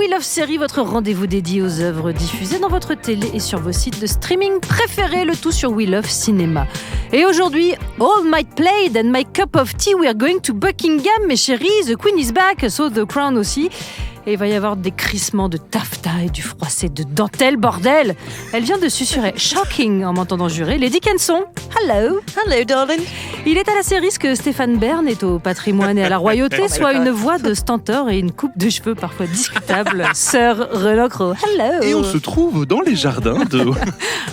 We Love Série, votre rendez-vous dédié aux œuvres diffusées dans votre télé et sur vos sites de streaming préférés, le tout sur We Love Cinéma. Et aujourd'hui, all my plate and my cup of tea, we are going to Buckingham, mes chéris, the Queen is back, so the Crown aussi. Et il va y avoir des crissements de taffetas et du froissé de dentelle, bordel. Elle vient de susurrer « shocking » en m'entendant jurer. Lady Kenson, hello. Hello, darling. Il est à la série ce que Stéphane Bern est au patrimoine et à la royauté, soit une voix de stentor et une coupe de cheveux parfois discutable. Sir Renaud Crowe, hello. Et on se trouve dans les jardins de...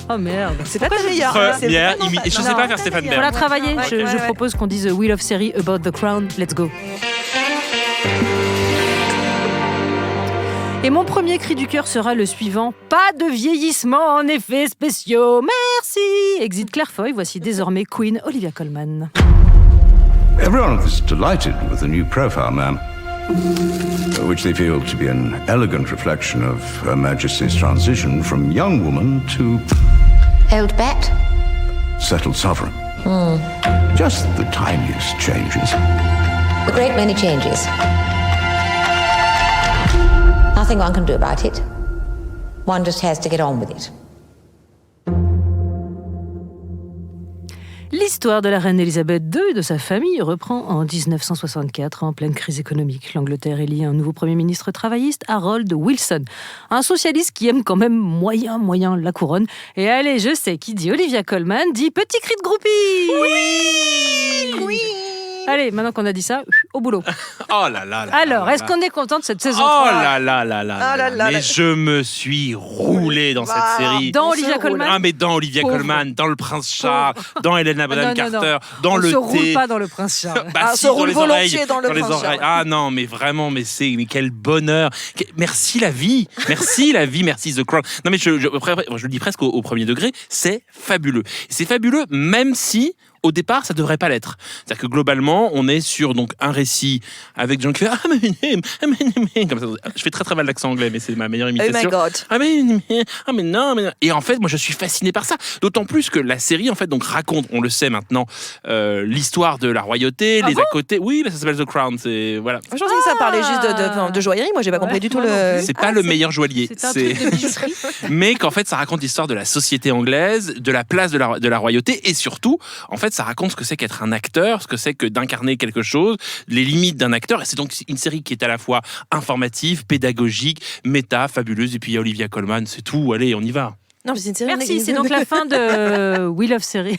Oh merde. C'est pas ta meilleure. Je sais pas faire Stéphane Bern. Voilà, travailler. Je propose qu'on dise « We Love Série about the Crown ». Let's go. Et mon premier cri du cœur sera le suivant. Pas de vieillissement en effets spéciaux. Merci. Exit Clairefoy, voici désormais Queen Olivia Colman. Everyone is delighted with the new profile, ma'am, which they feel to be an elegant reflection of Her Majesty's transition from young woman to Old bat? settled sovereign. Just the tiniest changes. A great many changes. Nothing one can do about it. One just has to get on with it. L'histoire de la reine Elisabeth II et de sa famille reprend en 1964, en pleine crise économique. L'Angleterre élit un nouveau Premier ministre travailliste, Harold Wilson. Un socialiste qui aime quand même moyen la couronne. Et allez, je sais qui dit Olivia Colman, dit petit cri de groupie. Oui. Allez, maintenant qu'on a dit ça, au boulot. Oh là là là. Alors, est-ce qu'on est content de cette saison 3 Oh là là là là. Mais je me suis roulé dans cette série. Dans Olivia Colman. Ah, mais dans Olivia Colman, dans le Prince Charles, dans Helena Bonham Carter, dans on le thé. On se roule pas dans le Prince Charles. Bah, si, se roule dans les oreilles. volontiers dans le Prince Charles. Ah non, mais vraiment, mais quel bonheur. Merci la vie. Merci la vie. Merci The Crown. Non mais je le dis presque au premier degré, c'est fabuleux. C'est fabuleux même si au départ, ça devrait pas l'être. C'est-à-dire que globalement, on est sur donc un récit avec des gens qui font comme ça. Je fais très mal l'accent anglais, mais c'est ma meilleure imitation. Oh my God. Mais non. Et en fait, moi, je suis fasciné par ça. D'autant plus que la série, en fait, donc raconte, on le sait maintenant, l'histoire de la royauté, les à côté. Oui, ça s'appelle The Crown. C'est voilà. Je pensais que ça parlait juste de joaillerie. Moi, j'ai pas compris du tout le. C'est pas le meilleur joaillier. C'est un truc de bijouterie. Mais qu'en fait, ça raconte l'histoire de la société anglaise, de la place de la royauté, et surtout, en fait, ça raconte ce que c'est qu'être un acteur, ce que c'est que d'incarner quelque chose, les limites d'un acteur. Et c'est donc une série qui est à la fois informative, pédagogique, méta, fabuleuse. Et puis il y a Olivia Colman, c'est tout. Allez, on y va. Non, mais c'est une série. Merci, c'est donc la fin de We Love Série.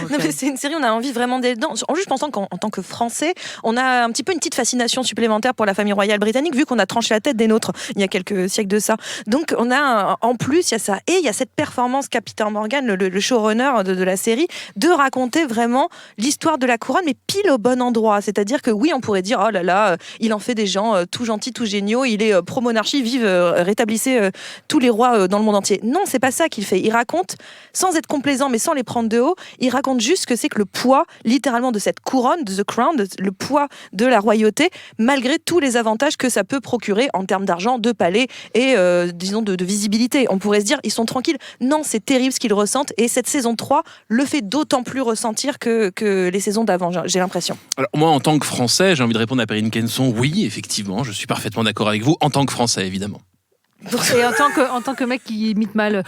Non, mais c'est une série, on a envie vraiment d'être dedans. En juste pensant qu'en tant que Français, on a un petit peu une petite fascination supplémentaire pour la famille royale britannique, vu qu'on a tranché la tête des nôtres il y a quelques siècles de ça. Donc on a, en plus, il y a ça. Et il y a cette performance qu'a Peter Morgan, le showrunner de la série, de raconter vraiment l'histoire de la couronne, mais pile au bon endroit. C'est-à-dire que oui, on pourrait dire, oh là là, il en fait des gens tout gentils, tout géniaux, il est pro-monarchie, rétablissez tous les rois dans le monde entier. Non, c'est pas ça qu'il fait. Il raconte, sans être complaisant, mais sans les prendre de haut, il raconte juste ce que c'est que le poids, littéralement, de cette couronne, de The Crown, le poids de la royauté, malgré tous les avantages que ça peut procurer en termes d'argent, de palais et, disons, de visibilité. On pourrait se dire, ils sont tranquilles. Non, c'est terrible ce qu'ils ressentent. Et cette saison 3 le fait d'autant plus ressentir que les saisons d'avant, j'ai l'impression. Alors, moi, en tant que Français, j'ai envie de répondre à Perrine Kenson. Oui, effectivement, je suis parfaitement d'accord avec vous. En tant que Français, évidemment. Et en tant que mec qui imite mal,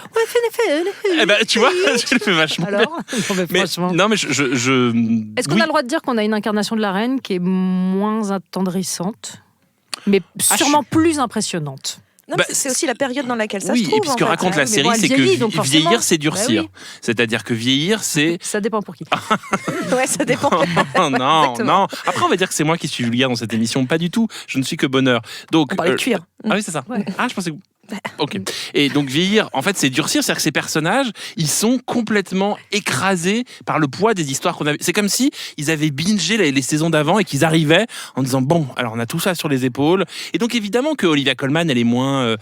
eh ben, tu vois, je le fais vachement. Alors, franchement. Non, mais je... Est-ce qu'on a le droit de dire qu'on a une incarnation de la reine qui est moins attendrissante, mais sûrement plus impressionnante? Non, c'est aussi la période dans laquelle ça se trouve. Oui, et puis ce que raconte la série, c'est que vieillir, c'est durcir. Oui. C'est-à-dire que vieillir, c'est... Ça dépend pour qui. Ouais, ça dépend. non. Après, on va dire que c'est moi qui suis vulgaire dans cette émission. Pas du tout. Je ne suis que bonheur. Donc, on parlait de cuir. Ah oui, c'est ça. Ouais. Ah, je pensais que... Ok. Et donc vieillir, en fait, c'est durcir, c'est-à-dire que ces personnages, ils sont complètement écrasés par le poids des histoires qu'on a vues. C'est comme si ils avaient bingé les saisons d'avant et qu'ils arrivaient en disant bon, alors on a tout ça sur les épaules. Et donc évidemment que Olivia Colman, elle est moins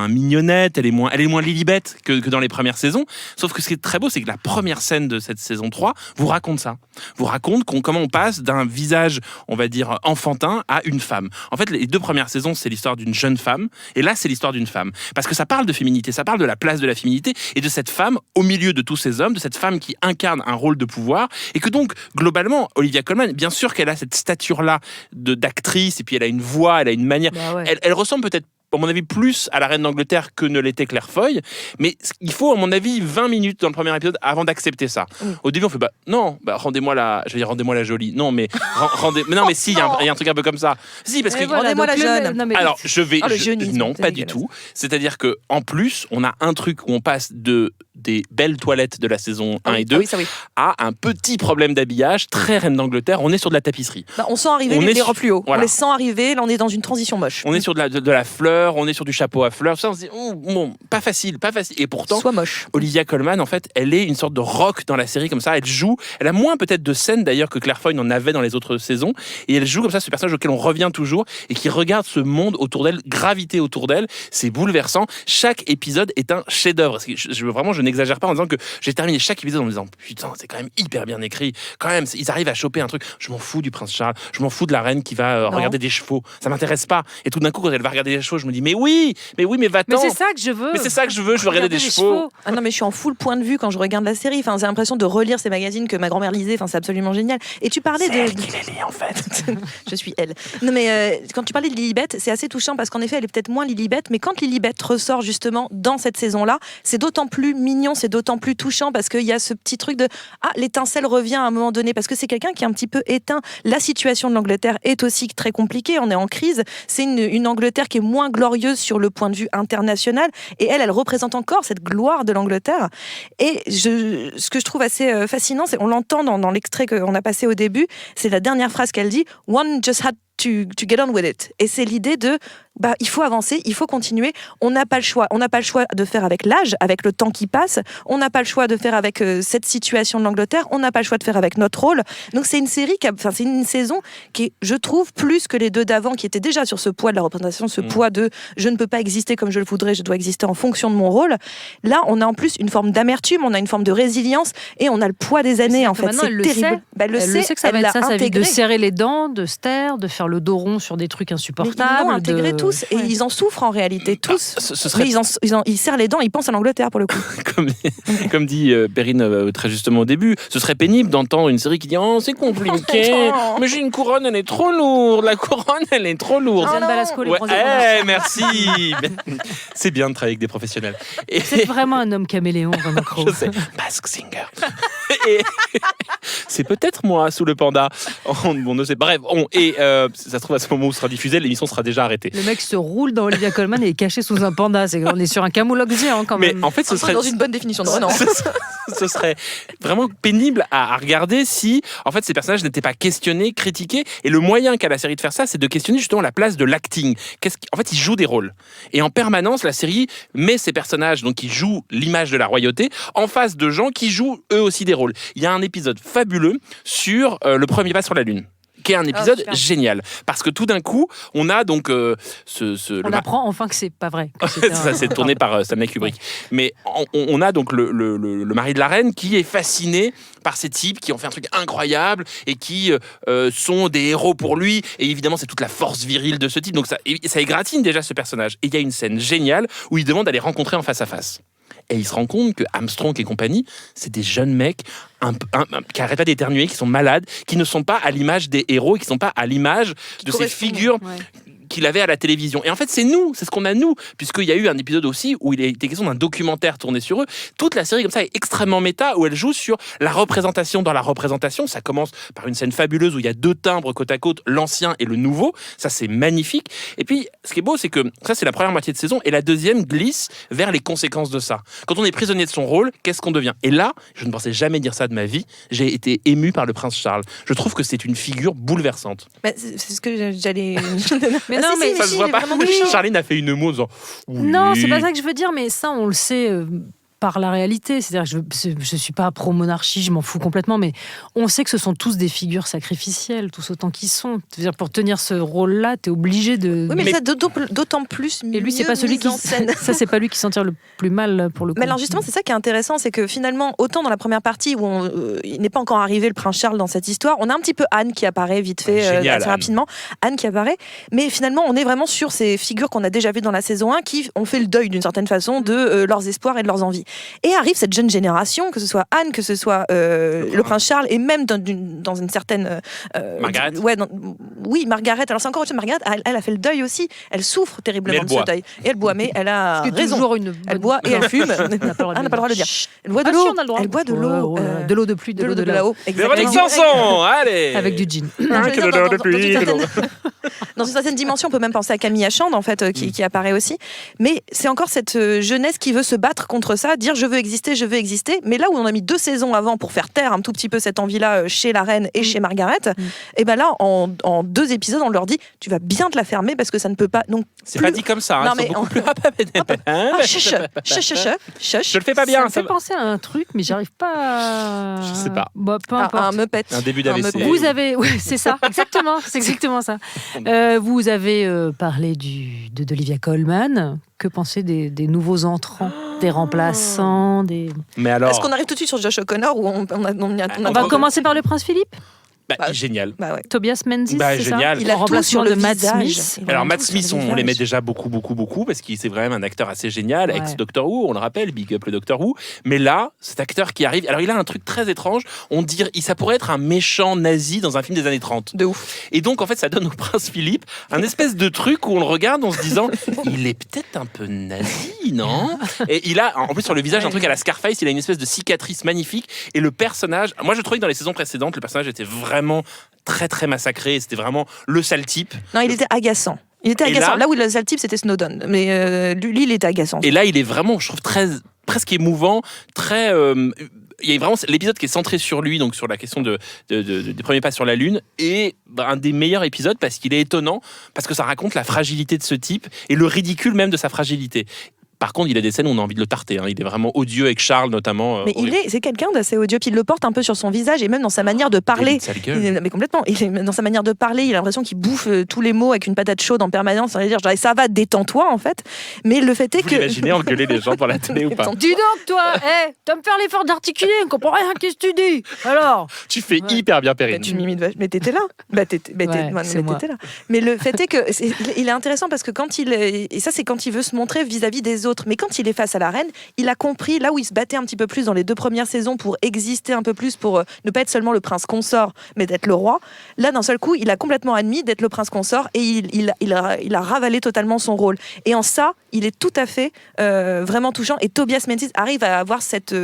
mignonnette, elle est moins Lilibet que dans les premières saisons. Sauf que ce qui est très beau, c'est que la première scène de cette saison 3 vous raconte ça. Vous raconte comment on passe d'un visage, on va dire enfantin, à une femme. En fait, les 2 premières saisons, c'est l'histoire d'une jeune femme, et là, c'est l'histoire d'une femme. Parce que ça parle de féminité, ça parle de la place de la féminité et de cette femme au milieu de tous ces hommes, de cette femme qui incarne un rôle de pouvoir et que donc, globalement, Olivia Colman, bien sûr qu'elle a cette stature-là d'actrice et puis elle a une voix, elle a une manière. Bah ouais. Elle ressemble peut-être à mon avis, plus à la reine d'Angleterre que ne l'était Claire Foy. Mais il faut, à mon avis, 20 minutes dans le premier épisode avant d'accepter ça. Au début, on fait rendez-moi la jolie. Non, mais mais si, il y a un truc un peu comme ça. Si, parce que rendez-moi la jeune. Alors, non, pas du dégueulasse. tout. C'est-à-dire que en plus, on a un truc où on passe des belles toilettes de la saison 1 et 2 à un petit problème d'habillage très reine d'Angleterre. On est sur de la tapisserie. On sent arriver les rangs plus hauts. Voilà. On les sent arriver, là on est dans une transition moche. On est sur de la fleur, on est sur du chapeau à fleurs. Ça, on se dit, bon, pas facile. Et pourtant, Soit moche. Olivia Colman, en fait, elle est une sorte de rock dans la série comme ça. Elle a moins peut-être de scènes d'ailleurs que Claire Foy n'en avait dans les autres saisons. Et elle joue comme ça ce personnage auquel on revient toujours et qui regarde ce monde autour d'elle, graviter autour d'elle. C'est bouleversant. Chaque épisode est un chef-d'œuvre. Je n'exagère pas en disant que j'ai terminé chaque épisode en me disant putain, c'est quand même hyper bien écrit. Quand même, ils arrivent à choper un truc. Je m'en fous du prince Charles. Je m'en fous de la reine qui va regarder des chevaux. Ça m'intéresse pas. Et tout d'un coup, quand elle va regarder les chevaux, je me dis mais oui, mais va-t'en. Mais c'est ça que je veux. Mais c'est ça que je veux regarder des chevaux. Ah non, mais je suis en full point de vue quand je regarde la série. Enfin, j'ai l'impression de relire ces magazines que ma grand-mère lisait. Enfin, c'est absolument génial. Et tu parlais elle qui les lit en fait. Je suis elle. Non, mais quand tu parlais de Lilibet, c'est assez touchant parce qu'en effet, elle est peut-être moins Lilibet, mais quand Lilibet ressort justement dans cette saison-là, c'est d'autant plus mignon, c'est d'autant plus touchant parce qu'il y a ce petit truc de l'étincelle revient à un moment donné parce que c'est quelqu'un qui est un petit peu éteint. La situation de l'Angleterre est aussi très compliquée. On est en crise. C'est une Angleterre qui est moins glorieuse sur le point de vue international et elle représente encore cette gloire de l'Angleterre. Et ce que je trouve assez fascinant, c'est on l'entend dans l'extrait qu'on a passé au début, c'est la dernière phrase qu'elle dit « One just had to get on with it ». Et c'est l'idée de il faut avancer, il faut continuer. On n'a pas le choix. On n'a pas le choix de faire avec l'âge, avec le temps qui passe. On n'a pas le choix de faire avec cette situation de l'Angleterre. On n'a pas le choix de faire avec notre rôle. Donc c'est une série c'est une saison qui est, je trouve, plus que les deux d'avant, qui étaient déjà sur ce poids de la représentation, ce poids de je ne peux pas exister comme je le voudrais, je dois exister en fonction de mon rôle. Là, on a en plus une forme d'amertume, on a une forme de résilience et on a le poids des années. En fait, maintenant, c'est elle terrible. Elle le sait que ça va être ça, sa vie, de serrer les dents, de se taire, de faire le dos rond sur des trucs insupportables. Mais ils l'ont intégré tous et ils en souffrent en réalité tous. Mais ils serrent les dents, ils pensent à l'Angleterre pour le coup. comme dit Perrine très justement au début, ce serait pénible d'entendre une série qui dit c'est compliqué, mais j'ai une couronne, elle est trop lourde, la couronne elle est trop lourde. Balasco, les merci. C'est bien de travailler avec des professionnels. C'est vraiment un homme caméléon, Romain Crowe. Je sais, Mask Singer. Et c'est peut-être moi sous le panda. On ne sait. Bref, ça se trouve à ce moment où sera diffusé, l'émission sera déjà arrêtée. Le mec se roule dans Olivia Colman et est caché sous un panda. On est sur un camoulox géant quand même. Mais en fait, ce serait dans une bonne définition de Renan. Ce serait vraiment pénible à regarder si, en fait, ces personnages n'étaient pas questionnés, critiqués. Et le moyen qu'a la série de faire ça, c'est de questionner justement la place de l'acting. En fait, ils jouent des rôles. Et en permanence, la série met ces personnages, donc qui jouent l'image de la royauté, en face de gens qui jouent eux aussi des rôles. Il y a un épisode fabuleux sur le premier pas sur la Lune, qui est un épisode génial. Parce que tout d'un coup, on a donc on apprend enfin que c'est pas vrai. Ça, c'est tourné par Stanley Kubrick. Mais on a donc le mari de la reine qui est fasciné par ces types qui ont fait un truc incroyable et qui sont des héros pour lui. Et évidemment, c'est toute la force virile de ce type. Donc ça égratigne déjà ce personnage. Et il y a une scène géniale où il demande d'aller rencontrer en face à face. Et il se rend compte que Armstrong et compagnie, c'est des jeunes mecs qui arrêtent pas d'éternuer, qui sont malades, qui ne sont pas à l'image des héros, qui ne sont pas à l'image de ces figures qu'il avait à la télévision. Et en fait, c'est nous, c'est ce qu'on a nous, puisqu'il y a eu un épisode aussi où il était question d'un documentaire tourné sur eux. Toute la série comme ça est extrêmement méta, où elle joue sur la représentation dans la représentation. Ça commence par une scène fabuleuse où il y a deux timbres côte à côte, l'ancien et le nouveau. Ça, c'est magnifique. Et puis, ce qui est beau, c'est que ça, c'est la première moitié de saison, et la deuxième glisse vers les conséquences de ça. Quand on est prisonnier de son rôle, qu'est-ce qu'on devient? Et là, je ne pensais jamais dire ça de ma vie, j'ai été ému par le prince Charles. Je trouve que c'est une figure bouleversante. C'est ce que j'allais... Mais non, mais ça se voit pas. Charline a fait une moue en disant oui. Non, c'est pas ça que je veux dire, mais ça, on le sait par la réalité. C'est-à-dire que je suis pas pro-monarchie, je m'en fous complètement, mais on sait que ce sont tous des figures sacrificielles, tous autant qu'ils sont. C'est-à-dire, pour tenir ce rôle-là, t'es obligé de... Oui, mais ça d'autant plus et lui, c'est pas celui qui... Ça, c'est pas lui qui s'en tire le plus mal, pour le coup. Mais alors justement, c'est ça qui est intéressant, c'est que finalement, autant dans la première partie où il n'est pas encore arrivé le prince Charles dans cette histoire, on a un petit peu Anne qui apparaît vite fait, Génial, assez rapidement. Anne qui apparaît, mais finalement, on est vraiment sur ces figures qu'on a déjà vues dans la saison 1 qui ont fait le deuil d'une certaine façon de leurs espoirs et de leurs envies. Et arrive cette jeune génération, que ce soit Anne, que ce soit le prince Charles, et même dans une certaine... Margaret. Oui, Margaret. Alors c'est encore autre chose. Margaret, elle a fait le deuil aussi. Elle souffre terriblement de ce deuil. Et elle boit, mais elle a raison. Elle boit et elle fume. On n'a pas le droit de le dire. Elle boit de l'eau. Elle boit de l'eau. De l'eau de pluie, de l'eau de là-haut. Votre chanson, allez. Avec du gin. Dans une certaine dimension, on peut même penser à Camille Achand, en fait, qui apparaît aussi. Mais c'est encore cette jeunesse qui veut se battre contre ça, dire je veux exister. Mais là où on a mis 2 saisons avant pour faire taire un tout petit peu cette envie-là chez la reine et chez Margaret, et ben là, en 2 épisodes, on leur dit tu vas bien te la fermer parce que ça ne peut pas. Donc, c'est pas dit comme ça. Non, mais beaucoup plus. Je le fais pas bien. Ça me fait penser à un truc, mais j'arrive pas à... Je sais pas. Bon, peu importe. Un Muppet. Un début d'AVC. Vous avez... Ouais, c'est ça, exactement. C'est exactement ça. Vous avez parlé d'Olivia Colman. Que penser des nouveaux entrants, des remplaçants, des... Mais alors... Est-ce qu'on arrive tout de suite sur Josh O'Connor ou on va commencer par le prince Philippe. Génial. Tobias Menzies, c'est génial. ça. Il a en remplacement de Matt Smith. Alors Matt Smith, on l'aimait déjà beaucoup parce qu'il c'est vraiment un acteur assez génial, ex-Doctor Who, on le rappelle, big up le Doctor Who. Mais là, cet acteur qui arrive, alors il a un truc très étrange, on dirait, ça pourrait être un méchant nazi dans un film des années 30. De ouf. Et donc en fait, ça donne au prince Philippe un espèce de truc où on le regarde en se disant, il est peut-être un peu nazi, non? Et il a, en plus sur le visage, un truc à la Scarface, il a une espèce de cicatrice magnifique. Et le personnage, moi je trouvais que dans les saisons précédentes, le personnage était vraiment très très massacré, c'était vraiment le sale type. Non, il était agaçant. Là où le sale type, c'était Snowden. Mais lui, il était agaçant. Et là, il est vraiment, je trouve, presque émouvant, très... il y a vraiment l'épisode qui est centré sur lui, donc sur la question des premiers pas sur la Lune, et un des meilleurs épisodes parce qu'il est étonnant, parce que ça raconte la fragilité de ce type et le ridicule même de sa fragilité. Par contre, il a des scènes où on a envie de le tarter. Il est vraiment odieux avec Charles, notamment. Mais c'est quelqu'un d'assez odieux. Puis il le porte un peu sur son visage et même dans sa manière de parler. Mais complètement. Dans sa manière de parler, il a l'impression qu'il bouffe tous les mots avec une patate chaude en permanence. Ça veut dire, ça va, détends-toi en fait. Mais le fait est que. Vous imaginez engueuler les gens pour la télé ou pas? Dis donc, toi, tu vas me faire l'effort d'articuler, on comprend rien. Qu'est-ce que tu dis? Alors. Tu fais hyper bien, Perrine. Tu m'imites vache. Mais t'étais là. T'étais là. Mais le fait est que il est intéressant parce que et ça c'est quand il veut se montrer vis-à-vis des autres. Mais quand il est face à la reine, il a compris là où il se battait un petit peu plus dans les 2 premières saisons pour exister un peu plus, pour ne pas être seulement le prince consort, mais d'être le roi. Là, d'un seul coup, il a complètement admis d'être le prince consort et il a ravalé totalement son rôle. Et en ça, il est tout à fait vraiment touchant. Et Tobias Menzies arrive à avoir cette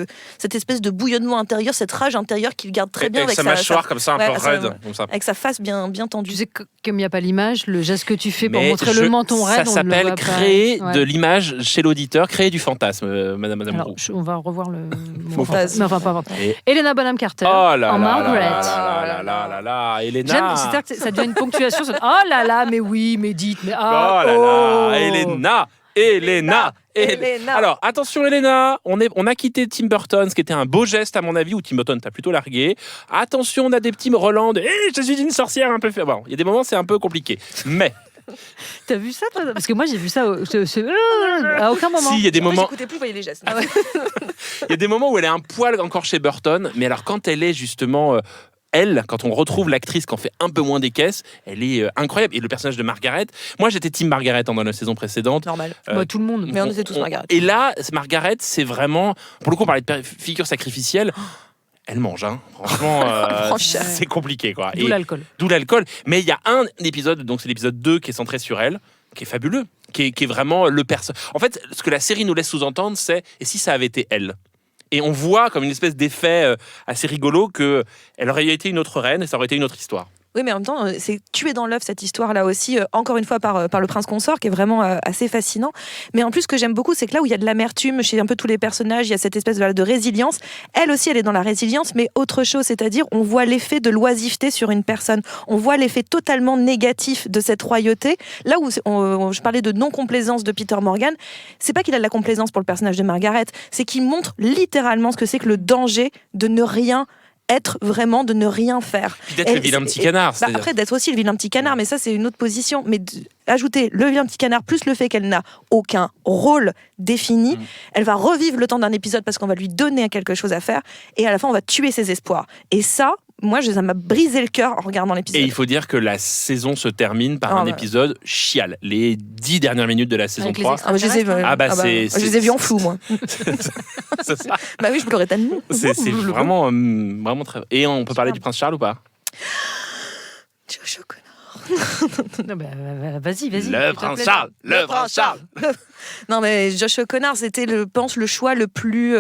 espèce de bouillonnement intérieur, cette rage intérieure qu'il garde très bien avec sa mâchoire comme ça, un peu raide. Avec sa face bien tendue. Tu sais, comme il n'y a pas l'image, le geste que tu fais pour montrer le menton raide, ça s'appelle créer de l'image chez l'auditeur, créer du fantasme, Madame Alors, Roux. on va revoir le fantasme. Enfin, pas Helena Bonham Carter en Margaret. Helena. C'est-à-dire que ça devient une ponctuation. Oh là là, mais oui, mais dites, mais Helena. Alors, attention Helena, on a quitté Tim Burton, ce qui était un beau geste à mon avis, où Tim Burton t'a plutôt largué. Attention, on a des petits Roland de je suis une sorcière un peu fait. Bon, il y a des moments c'est un peu compliqué, mais... T'as vu ça toi? Parce que moi j'ai vu ça à aucun moment. Si, il y a des moments... J'écoutais plus, vous voyez les gestes. Il y a des moments où elle est un poil encore chez Burton, mais alors quand elle est justement... quand on retrouve l'actrice qui en fait un peu moins des caisses, elle est incroyable. Et le personnage de Margaret, moi j'étais team Margaret dans la saison précédente. Normal. Tout le monde. Mais on était tous Margaret. Et là, Margaret, c'est vraiment... Pour le coup, on parlait de figure sacrificielle. Elle mange, franchement, c'est compliqué, quoi. D'où l'alcool. Mais il y a un épisode, donc c'est l'épisode 2 qui est centré sur elle, qui est fabuleux, qui est vraiment le personnage. En fait, ce que la série nous laisse sous-entendre, c'est et si ça avait été elle? Et on voit comme une espèce d'effet assez rigolo qu'elle aurait été une autre reine et ça aurait été une autre histoire. Oui, mais en même temps, c'est tué dans l'œuf cette histoire-là aussi, encore une fois par le prince consort, qui est vraiment assez fascinant. Mais en plus, ce que j'aime beaucoup, c'est que là où il y a de l'amertume chez un peu tous les personnages, il y a cette espèce de résilience. Elle aussi, elle est dans la résilience, mais autre chose, c'est-à-dire on voit l'effet de l'oisiveté sur une personne. On voit l'effet totalement négatif de cette royauté. Là où je parlais de non-complaisance de Peter Morgan, c'est pas qu'il a de la complaisance pour le personnage de Margaret, c'est qu'il montre littéralement ce que c'est que le danger de ne rien être vraiment, de ne rien faire. Puis d'être le vilain petit canard. Après, d'être aussi le vilain petit canard, mais ça, c'est une autre position. Mais ajouter le vilain petit canard, plus le fait qu'elle n'a aucun rôle défini, elle va revivre le temps d'un épisode parce qu'on va lui donner quelque chose à faire, et à la fin, on va tuer ses espoirs. Et ça, moi, ça m'a brisé le cœur en regardant l'épisode. Et il faut dire que la saison se termine par un épisode chial. Les 10 dernières minutes de la saison Avec 3. les je les ai, je les ai vus en flou, moi. C'est ça. Bah oui, je pleurais tellement. C'est vraiment, vraiment très. Et on peut parler du prince Charles ou pas? Josh O'Connor. Non, bah, vas-y. Le prince Charles. Le prince Charles. Non, mais Josh O'Connor, c'était, je pense, le choix le plus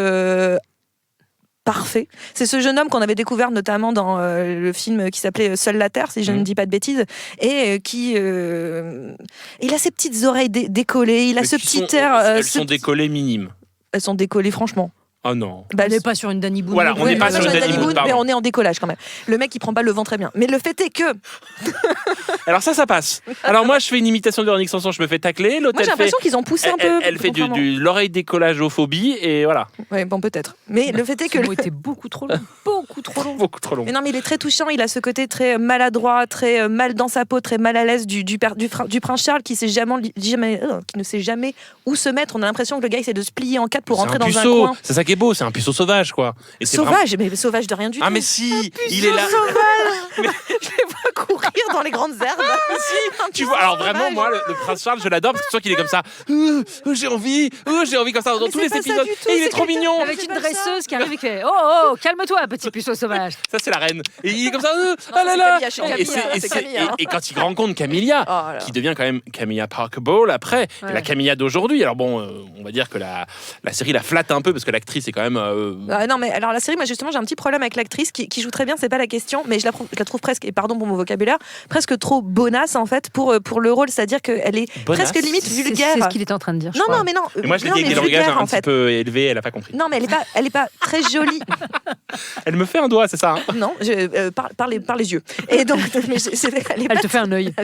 parfait. C'est ce jeune homme qu'on avait découvert notamment dans le film qui s'appelait Seule la Terre, si je ne dis pas de bêtises, et qui il a ses petites oreilles décollées, il a ce petit air. Elles sont décollées minimes. Elles sont décollées, franchement. Oh non. On n'est pas sur une Danny Boone. Voilà, on n'est pas sur une Danny Boone, mais on est en décollage quand même. Le mec, il prend pas le vent très bien. Mais le fait est que. Alors ça passe. Alors moi, je fais une imitation de Véronique Sanson, je me fais tacler. L'autre, Moi, j'ai l'impression qu'ils ont poussé un peu. Elle fait du l'oreille décollageophobie et voilà. Ouais, bon, peut-être. Mais le fait est que. Le mot était beaucoup trop long. Beaucoup trop long. Mais non, mais il est très touchant. Il a ce côté très maladroit, très mal dans sa peau, très mal à l'aise du prince Charles qui ne sait jamais où se mettre. On a l'impression que le gars essaie de se plier en quatre pour rentrer dans un coin. C'est ça qui est beau, c'est un puceau sauvage quoi. Et c'est sauvage, mais sauvage de rien du tout. Ah mais si, il est là. Je les vois courir dans les grandes herbes. Tu vois, alors vraiment, moi, le prince Charles, je l'adore parce que tu vois qu'il est comme ça. J'ai envie comme ça dans tous les épisodes. Et il est trop mignon. Avec une dresseuse qui arrive et qui fait oh, calme-toi, petit puceau sauvage. Ça, c'est la reine. Et il est comme ça. Ah là là. Et quand il rencontre Camilla, qui devient quand même Camilla Parker Bowles après, la Camilla d'aujourd'hui. Alors bon, on va dire que la série la flatte un peu parce que l'actrice est quand même. Non, mais alors la série, moi justement, j'ai un petit problème avec l'actrice qui joue très bien, c'est pas la question, mais je la trouve presque, et pardon pour mon vocabulaire, presque trop bonasse en fait pour le rôle, c'est-à-dire qu'elle est bonasse. presque limite vulgaire. C'est ce qu'il était en train de dire. Non, mais non. Et moi, je l'ai dit avec des langages un petit peu élevés, elle a pas compris. Non, mais elle est pas très jolie. Elle me fait un doigt, c'est ça hein? Non, par les yeux. Et donc, elle te fait un œil.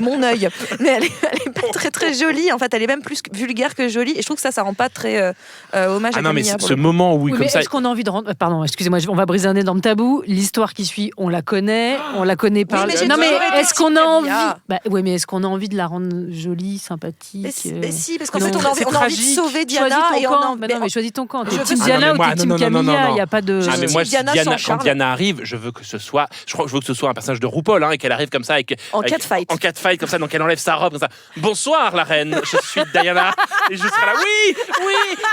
Mon œil. Mais elle est pas très très jolie. En fait, elle est même plus vulgaire que jolie. Et je trouve que ça rend pas très hommage à non, mais Camilla. ce moment où, comme ça. Est-ce qu'on a envie de rendre. Pardon, excusez-moi, on va briser un énorme tabou. L'histoire qui suit, on la connaît par. Non, mais est-ce qu'on a envie. Oui, mais est-ce qu'on a envie de la rendre jolie, sympathique mais si, parce qu'en fait, on a envie de sauver Diana. Non, mais choisis ton camp. T'es team Diana ou t'es team Camilla. Il n'y a pas de. Ah, mais moi, quand Diana arrive, je veux que ce soit un personnage de RuPaul, et qu'elle arrive comme ça. En catfight. En catfight, comme ça, donc elle enlève sa robe, comme ça. Bonsoir, la reine, je suis Diana. Et je serai là, oui,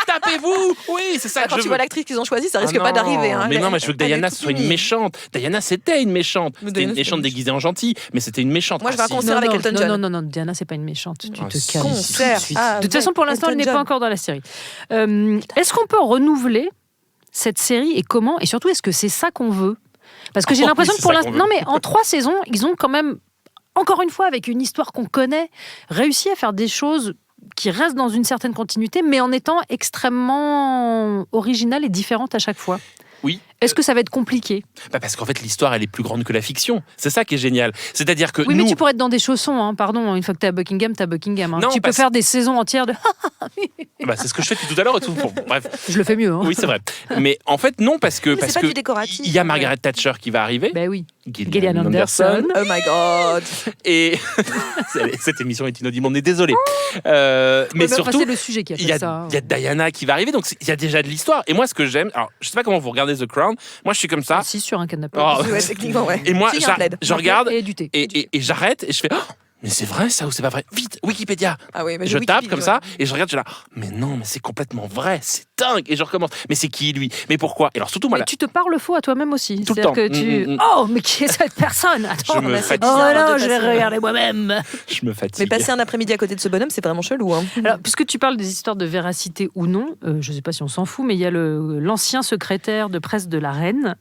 tapez-vous, oui, c'est ça que je veux. Quand tu vois l'actrice qu'ils ont choisie, ça risque pas d'arriver. Mais non, mais je veux que Diana soit une méchante. Diana, c'était une méchante. C'était une méchante déguisée en gentille, mais c'était une méchante. Moi, je vais à un concert avec Elton John. Non, Diana, c'est pas une méchante. Tu te calmes. Concert. De toute façon, pour l'instant, elle n'est pas encore dans la série. Est-ce qu'on peut renouveler cette série et comment? Et surtout, est-ce que c'est ça qu'on veut? Parce que j'ai l'impression que pour l'instant... Non, mais en 3 saisons, ils ont quand même, encore une fois, avec une histoire qu'on connaît, réussi à faire des choses qui restent dans une certaine continuité, mais en étant extrêmement originales et différentes à chaque fois. Oui. Est-ce que ça va être compliqué? Parce qu'en fait, l'histoire, elle est plus grande que la fiction. C'est ça qui est génial. C'est-à-dire que oui, mais tu pourrais être dans des chaussons, pardon. Une fois que t'es à Buckingham, t'es à Buckingham. Non, tu peux faire des saisons entières de... c'est ce que je fais depuis tout à l'heure et tout. Bon, bref. Je le fais mieux. Oui, c'est vrai. Mais en fait, non, parce que il y a Margaret Thatcher qui va arriver. Ben oui. Gillian Anderson. Oh my God. Et cette émission est inaudible, on est désolé. Mais surtout, c'est le sujet qui a fait ça. Il y a Diana qui va arriver, donc il y a déjà de l'histoire. Et moi, ce que j'aime, alors je sais pas comment vous regardez The Crown, moi je suis comme ça. Si, sur un canapé. Techniquement, ouais. Et moi, je regarde et du thé. Et j'arrête et je fais. Mais c'est vrai ça ou c'est pas vrai? Vite, Wikipédia. Ah oui, mais je tape comme ça et je regarde, je suis là. Mais non, mais c'est complètement vrai, c'est dingue. Et je recommence. Mais c'est qui lui? Mais pourquoi? Et alors surtout moi. Mais tu te parles faux à toi-même aussi. Tout le temps. Que oh, mais qui est cette personne? Attends, je me fatigue. Oh non, je vais regarder moi-même. Je me fatigue. Mais passer un après-midi à côté de ce bonhomme, c'est vraiment chelou. Alors, puisque tu parles des histoires de véracité ou non, je sais pas si on s'en fout, mais il y a l'ancien secrétaire de presse de la reine.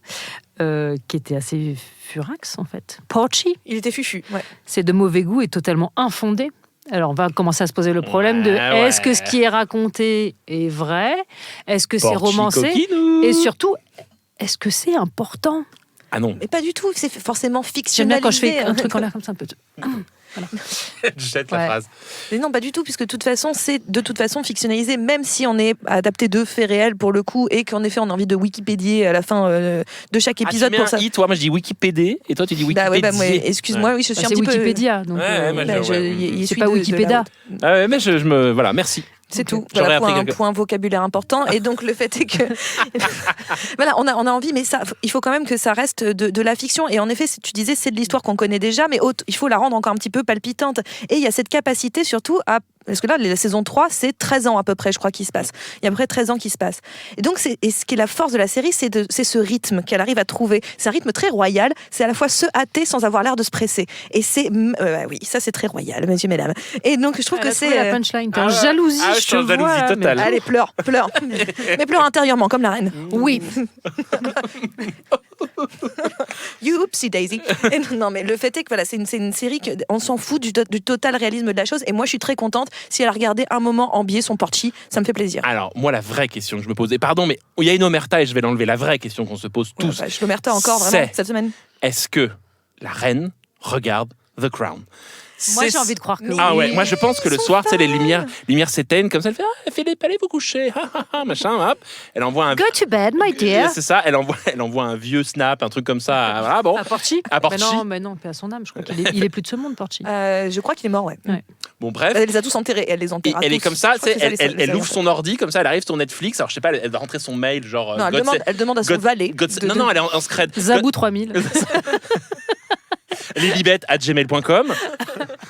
Qui était assez furax en fait. Porchy. Il était fufu. Ouais. C'est de mauvais goût et totalement infondé. Alors on va commencer à se poser le problème de est-ce que ce qui est raconté est vrai? Est-ce que c'est romancé? Coquinou. Et surtout, est-ce que c'est important? Ah non. Mais pas du tout, c'est forcément J'aime fictionnalisé. bien quand je fais un truc en l'air comme ça un peu. Voilà. Je jette la phrase. Mais non, pas du tout, puisque de toute façon, c'est de toute façon fictionnalisé, même si on est adapté de faits réels pour le coup, et qu'en effet, on a envie de Wikipédier à la fin de chaque épisode. Tu mets un i, toi, moi je dis Wikipédia, et toi tu dis Wikipédia. Excuse-moi, oui, je suis un petit peu. Wikipédia, donc. C'est pas Wikipédia. Ah ouais, mais voilà, merci. C'est tout. J'aurais Voilà, appris point vocabulaire important. Et donc le fait est que voilà, on a envie, mais ça, il faut quand même que ça reste de la fiction. Et en effet, tu disais, c'est de l'histoire qu'on connaît déjà, mais il faut la rendre encore un petit peu palpitante. Et il y a cette capacité surtout à... Parce que là, la saison 3, c'est 13 ans à peu près, je crois, qui se passe. Il y a à peu près 13 ans qui se passe. Et donc, ce qui est la force de la série, c'est ce rythme qu'elle arrive à trouver. C'est un rythme très royal. C'est à la fois se hâter sans avoir l'air de se presser. Et c'est... oui, ça, c'est très royal, messieurs, mesdames. Et donc, je trouve que c'est... la punchline. T'es en jalousie, je je suis en te jalousie vois. totale. Mais... Allez, pleure. Mais pleure intérieurement, comme la reine. Oui. You oopsie daisy. Et non, mais le fait est que voilà, c'est une série on s'en fout du total réalisme de la chose. Et moi, je suis très contente si elle a regardé un moment en biais son Porchi, ça me fait plaisir. Alors, moi, la vraie question que je me pose, et pardon, mais il y a une omerta et je vais l'enlever. La vraie question qu'on se pose tous, Je l'omerta encore vraiment cette semaine. Est-ce que la reine regarde The Crown? Moi, j'ai envie de croire que oui. Ah ouais, moi je pense que le soir, tu sais, les lumières s'éteignent comme ça, elle fait Philippe, allez vous coucher, machin, hop. Elle envoie un... Go to bed, my dear. C'est ça, elle envoie un vieux snap, un truc comme ça. Voilà, bon. À Porchi. À Porchi. Mais non, paix à son âme, je crois qu'il est plus de ce monde, Porchi. Je crois qu'il est mort, ouais. Bon, bref. Elle les a tous enterrés, elle les enterra. Et elle est comme ça, elle ouvre son son ordi, comme ça, elle arrive sur Netflix. Alors je sais pas, elle va rentrer son mail, genre. Non, elle demande à son valet. Non, elle est en scred. Zabou 3000. Lilibet@gmail.com.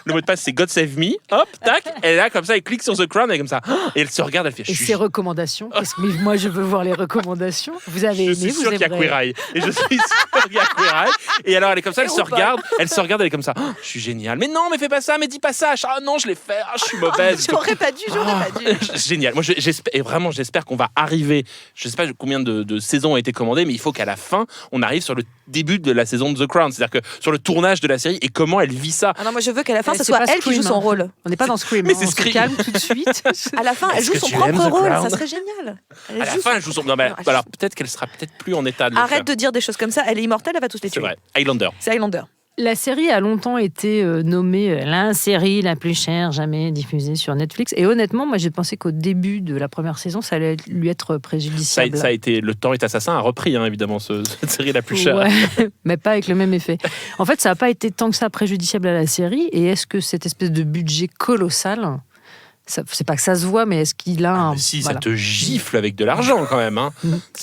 Le mot de passe c'est God Save Me. Hop, tac. Elle est là comme ça, elle clique sur The Crown, elle est comme ça. Et elle se regarde, elle fait. Et ses recommandations. Mais moi, je veux voir les recommandations. Vous avez aimé, je suis vous sûr qu'il y a aimerez. Queer Eye. Et je suis sûr qu'il y a Queer Eye. Et alors elle est comme ça, elle se regarde, elle est comme ça. Je suis géniale. Mais non, mais fais pas ça, mais dis pas ça. Ah non, je l'ai fait. Ah, je suis mauvaise. J'aurais pas dû. Génial. Moi, j'espère qu'on va arriver. Je sais pas combien de saisons ont été commandées, mais il faut qu'à la fin, on arrive sur le début de la saison de The Crown. C'est-à-dire que sur le tournage de la série et comment elle vit ça. Ah non, moi je veux qu'à la fin, Mais ce c'est soit pas elle qui joue Scream, son rôle. On n'est pas dans Scream. Mais hein, c'est on se Scream. calme tout de suite. À la fin, elle Est-ce joue que son tu aimes propre The rôle. Crown Ça serait génial. À la fin, elle joue son. Non, mais alors peut-être qu'elle sera peut-être plus en état de. le Arrête faire. de dire des choses comme ça. Elle est immortelle, elle va tous les C'est tuer. vrai. Highlander. C'est Highlander. La série a longtemps été nommée la série la plus chère jamais diffusée sur Netflix. Et honnêtement, moi, j'ai pensé qu'au début de la première saison, ça allait lui être préjudiciable. Ça a été Le Temps est assassin a repris évidemment cette série la plus chère. Ouais, mais pas avec le même effet. En fait, ça n'a pas été tant que ça préjudiciable à la série. Et est-ce que cette espèce de budget colossal, c'est pas que ça se voit, mais est-ce qu'il a un... Si, voilà. ça te gifle avec de l'argent quand même.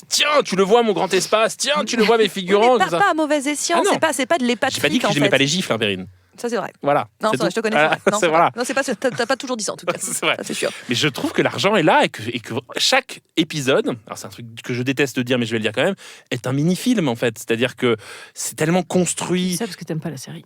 Tiens, tu le vois mon grand espace. Tiens, tu le vois mes figurants. Mais tout ça. pas à mauvais escient. Ah non. C'est pas de l'épatte J'ai pas dit fric, que en j'aimais fait. pas les gifles, Perrine. Ça c'est vrai. Voilà. Non, c'est c'est vrai, tout. je te connais. Voilà, c'est vrai. Non, c'est voilà. Non, c'est pas. T'as pas toujours dit ça en tout cas. C'est vrai. Ça, c'est sûr. Mais je trouve que l'argent est là et que chaque épisode, alors c'est un truc que je déteste de dire, mais je vais le dire quand même, est un mini-film en fait. C'est-à-dire que c'est tellement construit. C'est ça parce que t'aimes pas la série.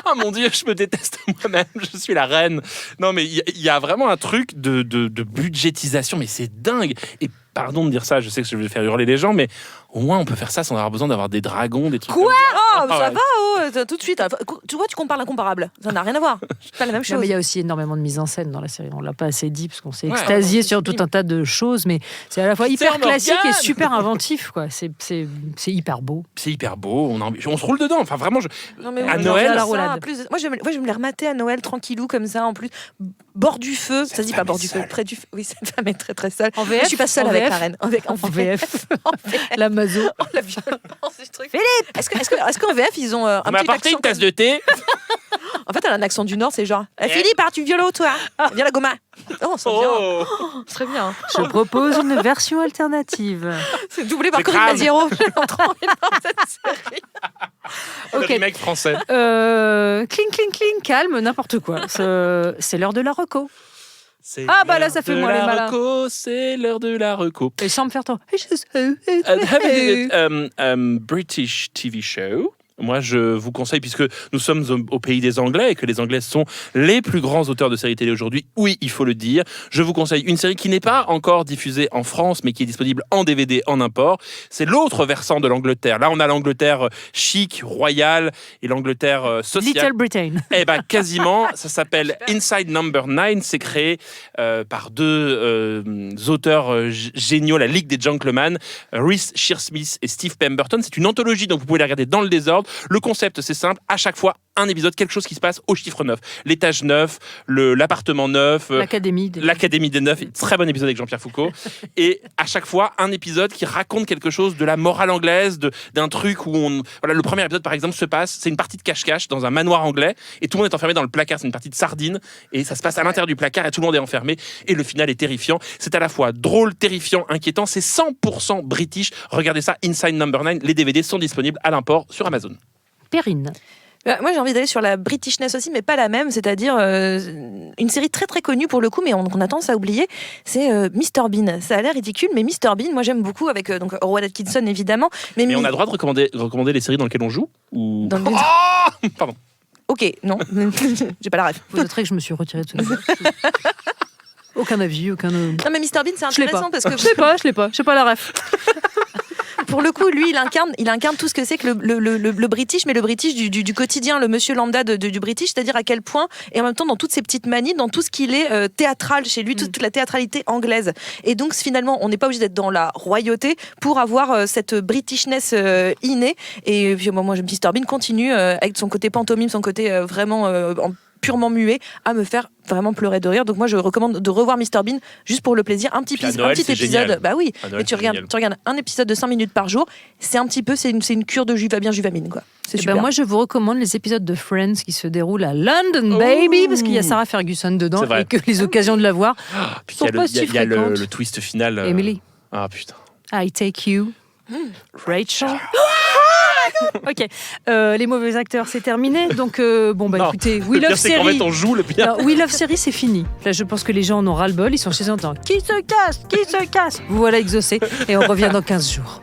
Oh mon Dieu, je me déteste moi-même, je suis la reine. Non mais il y a vraiment un truc de budgétisation, mais c'est dingue. Et pardon de dire ça, je sais que je vais faire hurler les gens, mais au moins on peut faire ça sans avoir besoin d'avoir des dragons, des trucs Quoi? comme ça. Oh, ça ouais. va, tout de suite. Tu vois, tu compares l'incomparable. Ça n'a rien à voir. C'est pas la même Non, chose. mais il y a aussi énormément de mise en scène dans la série. On l'a pas assez dit parce qu'on s'est Ouais, extasié ouais, sur tout un tas de choses, mais c'est à la fois hyper classique et super inventif, quoi. C'est hyper beau. C'est hyper beau, on se roule dedans. Enfin vraiment, Non, mais à oui, Noël, ça, la roulade. en plus, moi, je vais me les remater à Noël tranquillou comme ça. En plus, bord du feu. Ça se dit pas femme bord est du feu, seule. près du feu. Oui, cette femme est très très seule. En Moi, VF, je suis pas seule en avec VF, la reine. en VF. La mazo. Oh, la violence du truc. Philippe, est-ce qu'en VF ils ont un on m'a petit apporté accent une tasse de thé. En fait, elle a un accent du Nord, c'est genre Philippe, tu violo toi. Viens la goma. Oh, c'est bien. Oh. Ce serait bien. Je propose une version alternative. C'est doublé par C'est Corinne grave. Maziero. J'ai trop envie de voir cette série. Le Ok. remake français. Cling, cling, cling, calme, n'importe quoi. C'est l'heure de la reco. C'est Ah, bah là, l'heure ça fait de moins les la malins. reco, c'est l'heure de la reco. Et sans me faire trop. British TV show. Moi, je vous conseille, puisque nous sommes au pays des Anglais et que les Anglais sont les plus grands auteurs de séries télé aujourd'hui, oui, il faut le dire, je vous conseille une série qui n'est pas encore diffusée en France, mais qui est disponible en DVD, en import. C'est l'autre versant de l'Angleterre. Là, on a l'Angleterre chic, royale, et l'Angleterre sociale. Little Britain. Eh ben quasiment, ça s'appelle Inside Number 9, c'est créé par deux auteurs géniaux, la Ligue des Gentlemen, Reece Shearsmith et Steve Pemberton. C'est une anthologie, donc vous pouvez la regarder dans le désordre. Le concept, c'est simple, à chaque fois, un épisode, quelque chose qui se passe au chiffre 9. L'étage 9, l'appartement 9, L'académie des 9. Très bon épisode avec Jean-Pierre Foucault. Et à chaque fois, un épisode qui raconte quelque chose de la morale anglaise, d'un truc où Voilà, le premier épisode, par exemple, c'est une partie de cache-cache dans un manoir anglais et tout le monde est enfermé dans le placard. C'est une partie de sardine et ça se passe à l'intérieur du placard et tout le monde est enfermé. Et le final est terrifiant. C'est à la fois drôle, terrifiant, inquiétant. C'est 100% british. Regardez ça, Inside Number 9. Les DVD sont disponibles à l'import sur Amazon. Perrine. Moi, j'ai envie d'aller sur la Britishness aussi, mais pas la même, c'est-à-dire une série très très connue pour le coup, mais on a tendance à oublier, c'est Mr Bean. Ça a l'air ridicule, mais Mr Bean, moi j'aime beaucoup, avec donc Rowan Atkinson évidemment. Mais on a le droit de recommander les séries dans lesquelles on joue ou... Dans le- Oh Pardon. Ok, non, j'ai pas la ref. Vous noterez que je me suis retirée de ce débat. Aucun avis, aucun... Non mais Mr Bean, c'est Je l'ai pas. intéressant parce que Je l'ai pas la ref. pour le coup, lui, il incarne tout ce que c'est que le British, mais le British du quotidien, le monsieur lambda du British, c'est-à-dire à quel point, et en même temps dans toutes ces petites manies, dans tout ce qu'il est théâtral chez lui, toute la théâtralité anglaise. Et donc finalement, on n'est pas obligé d'être dans la royauté pour avoir cette Britishness innée. Et puis moi, Mr Bean continue avec son côté pantomime, son côté vraiment purement muet, à me faire vraiment pleurer de rire. Donc moi, je recommande de revoir Mr Bean juste pour le plaisir. Un petit Noël, c'est épisode. génial. Bah oui. À Noël, Mais tu c'est génial. regardes un épisode de 5 minutes par jour. C'est un petit peu, c'est une cure de juvamine, quoi. C'est super. Moi, je vous recommande les épisodes de Friends qui se déroulent à London, baby, parce qu'il y a Sarah Ferguson dedans C'est vrai. et que les occasions de la voir Puis sont pas si il y a fréquentes. le twist final. Emily, Ah putain. I take you. Rachel. Ok, les mauvais acteurs, c'est terminé. Donc, Non. écoutez, Le We pire, Love c'est qu'en Série. fait, on joue le pire. Non, We Love Série, c'est fini. Là, je pense que les gens en ont ras-le-bol. Ils sont chez eux en disant qui se casse. Vous voilà exaucés. Et on revient dans 15 jours.